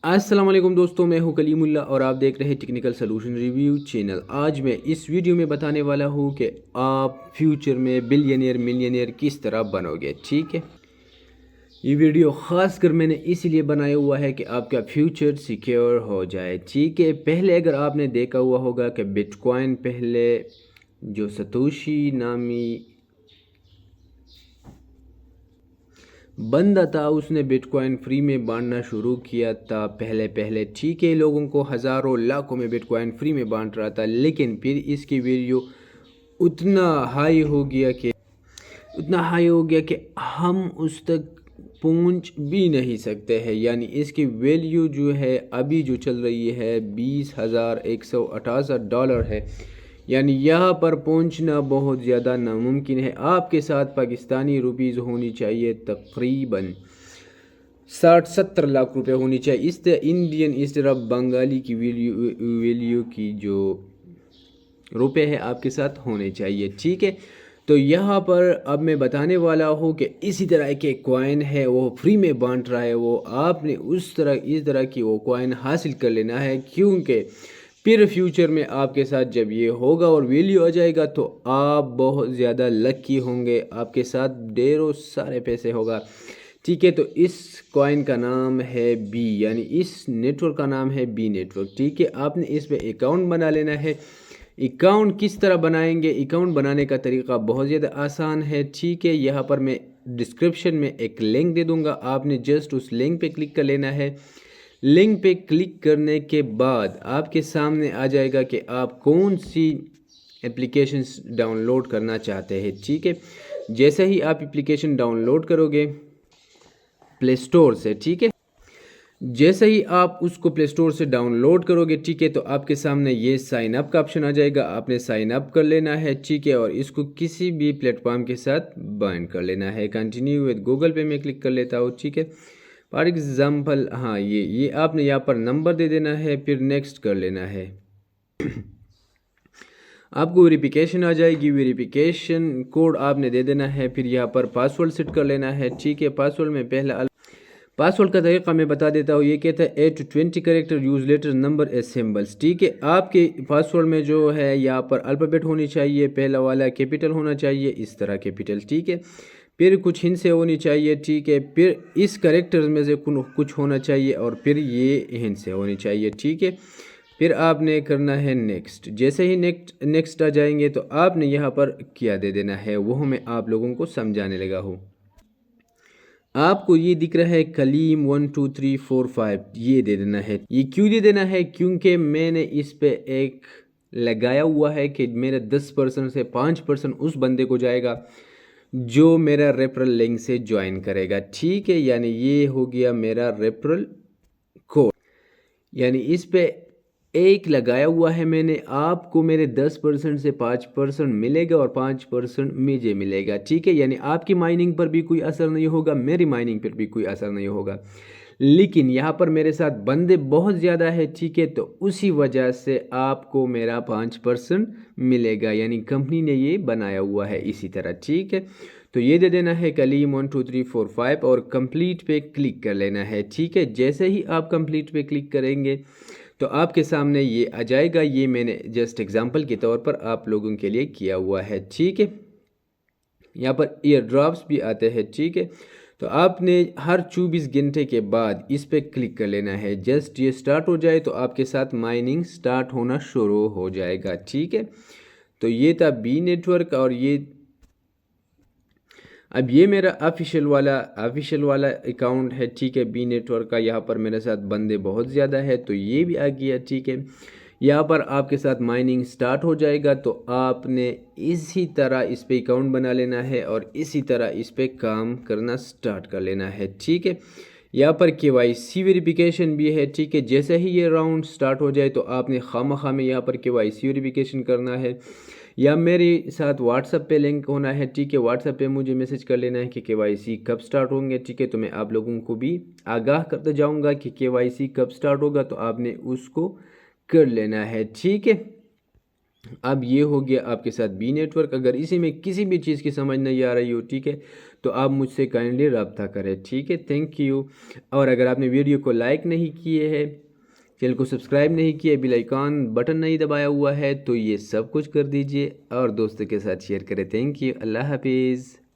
अस्सलाम वालेकुम दोस्तों, मैं हूं कलीमुल्लाह और आप देख रहे हैं टेक्निकल सॉल्यूशन रिव्यू चैनल। आज मैं इस वीडियो में बताने वाला हूं कि आप फ्यूचर में बिलियनियर मिलियनियर किस तरह बनोगे। ठीक है, ये वीडियो ख़ास कर मैंने इसीलिए बनाया हुआ है कि आपका फ्यूचर सिक्योर हो जाए। ठीक है, पहले अगर आपने देखा हुआ होगा कि बिटकॉइन पहले जो सतोशी नामी बंदा था उसने बिटकॉइन फ्री में बांटना शुरू किया था पहले। ठीक है, लोगों को हज़ारों लाखों में बिटकॉइन फ्री में बांट रहा था, लेकिन फिर इसकी वैल्यू उतना हाई हो गया कि हम उस तक पहुंच भी नहीं सकते हैं। यानी इसकी वैल्यू जो है अभी जो चल रही है $20,168 है। यानी यहाँ पर पहुँचना बहुत ज़्यादा नामुमकिन है। आपके साथ पाकिस्तानी रुपीज़ होनी चाहिए तकरीबन 60-70 लाख रुपए होनी चाहिए। इस तरह इंडियन, इस तरह बंगाली की वैल्यू की जो रुपए है आपके साथ होने चाहिए। ठीक है, तो यहाँ पर अब मैं बताने वाला हूँ कि इसी तरह के कॉइन है वो फ्री में बांट रहा है, वो आपने इस तरह की वो कॉइन हासिल कर लेना है, क्योंकि फिर फ्यूचर में आपके साथ जब ये होगा और वैल्यू आ जाएगा तो आप बहुत ज़्यादा लकी होंगे, आपके साथ ढेरों सारे पैसे होगा। ठीक है, तो इस कॉइन का नाम है बी, यानी इस नेटवर्क का नाम है बी नेटवर्क। ठीक है, आपने इस पे अकाउंट बना लेना है। अकाउंट किस तरह बनाएंगे? अकाउंट बनाने का तरीका बहुत ज़्यादा आसान है। ठीक है, यहाँ पर मैं डिस्क्रिप्शन में एक लिंक दे दूँगा, आपने जस्ट उस लिंक पे क्लिक कर लेना है। लिंक पे क्लिक करने के बाद आपके सामने आ जाएगा कि आप कौन सी एप्लीकेशंस डाउनलोड करना चाहते हैं। ठीक है, जैसे ही आप एप्लीकेशन डाउनलोड करोगे प्ले स्टोर से, ठीक है, जैसे ही आप उसको प्ले स्टोर से डाउनलोड करोगे, ठीक है, तो आपके सामने ये साइन अप का ऑप्शन आ जाएगा। आपने साइन अप कर लेना है। ठीक है, और इसको किसी भी प्लेटफॉर्म के साथ बाइंड कर लेना है। कंटिन्यू विद गूगल पे मैं क्लिक कर लेता हूँ। ठीक है, फॉर एग्ज़ाम्पल हाँ, ये आपने यहाँ पर नंबर दे देना है, फिर नेक्स्ट कर लेना है। आपको वेरिफिकेशन आ जाएगी, वेरिफिकेशन कोड आपने दे देना है, फिर यहाँ पर पासवर्ड सेट कर लेना है। ठीक है, पासवर्ड में पहला पासवर्ड का तरीका मैं बता देता हूँ। ये कहता है 8 to 20 character, use letter number ए सिम्बल्स। ठीक है, आपके पासवर्ड में जो है यहाँ पर अल्फ़ाबेट होनी चाहिए, पहला वाला कैपिटल होना चाहिए, इस तरह कैपिटल। ठीक है, फिर कुछ हिंट से होनी चाहिए। ठीक है, फिर इस कैरेक्टर्स में से कुछ होना चाहिए और फिर ये हिंट से होनी चाहिए। ठीक है, फिर आपने करना है नेक्स्ट। जैसे ही नेक्स्ट आ जाएंगे तो आपने यहाँ पर क्या दे देना है वो मैं आप लोगों को समझाने लगा हूँ। आपको ये दिख रहा है कलीम 1 2 3 4 5, ये दे देना है। ये क्यों दे देना है? क्योंकि मैंने इस पे एक लगाया हुआ है कि मेरा 10% से 5% उस बंदे को जाएगा जो मेरा रेफरल लिंक से ज्वाइन करेगा। ठीक है, यानी ये हो गया मेरा रेफरल कोड, यानी इस पे एक लगाया हुआ है मैंने। आपको मेरे 10% से 5% मिलेगा और 5% मुझे मिलेगा। ठीक है, यानी आपकी माइनिंग पर भी कोई असर नहीं होगा, मेरी माइनिंग पर भी कोई असर नहीं होगा, लेकिन यहाँ पर मेरे साथ बंदे बहुत ज़्यादा है। ठीक है, तो उसी वजह से आपको मेरा 5% मिलेगा, यानी कंपनी ने ये बनाया हुआ है इसी तरह। ठीक है, तो ये दे देना है कलीम 1 2 3 4 5 और कंप्लीट पे क्लिक कर लेना है। ठीक है, जैसे ही आप कंप्लीट पे क्लिक करेंगे तो आपके सामने ये आ जाएगा। ये मैंने जस्ट एग्जांपल के तौर पर आप लोगों के लिए किया हुआ है। ठीक है, यहाँ पर ईयर ड्रॉप्स भी आते हैं। ठीक है, तो आपने हर 24 घंटे के बाद इस पे क्लिक कर लेना है। जस्ट ये स्टार्ट हो जाए तो आपके साथ माइनिंग स्टार्ट होना शुरू हो जाएगा। ठीक है, तो ये था बी नेटवर्क और ये अब ये मेरा ऑफिशियल वाला अकाउंट है। ठीक है, बी नेटवर्क का। यहाँ पर मेरे साथ बंदे बहुत ज़्यादा है तो ये भी आ गया। ठीक है, यहाँ पर आपके साथ माइनिंग स्टार्ट हो जाएगा तो आपने इसी तरह इस पे अकाउंट बना लेना है और इसी तरह इस पे काम करना स्टार्ट कर लेना है। ठीक है, यहाँ पर KYC वेरिफिकेशन भी है। ठीक है, जैसे ही ये राउंड स्टार्ट हो जाए तो आपने खामखा में यहाँ पर KYC वेरिफिकेशन करना है या मेरे साथ व्हाट्सएप पे लिंक होना है। ठीक है, व्हाट्सएप पे मुझे मैसेज कर लेना है कि KYC कब स्टार्ट होंगे। ठीक है, तो मैं आप लोगों को भी आगाह करता जाऊंगा कि KYC कब स्टार्ट होगा, तो आपने उसको कर लेना है। ठीक है, اب یہ ہو گیا آپ کے ساتھ بی نیٹ ورک۔ اگر اسی میں کسی بھی چیز کی سمجھ نہیں آ رہی ہو، ٹھیک ہے، تو آپ مجھ سے کائنڈلی رابطہ کریں، ٹھیک ہے، تھینک یو۔ اور اگر آپ نے ویڈیو کو لائک نہیں کیے ہے، چینل کو سبسکرائب نہیں کیا، بیل آئیکن بٹن نہیں دبایا ہوا ہے، تو یہ سب کچھ کر دیجئے اور دوستوں کے ساتھ شیئر کریں۔ تھینک یو، اللہ حافظ۔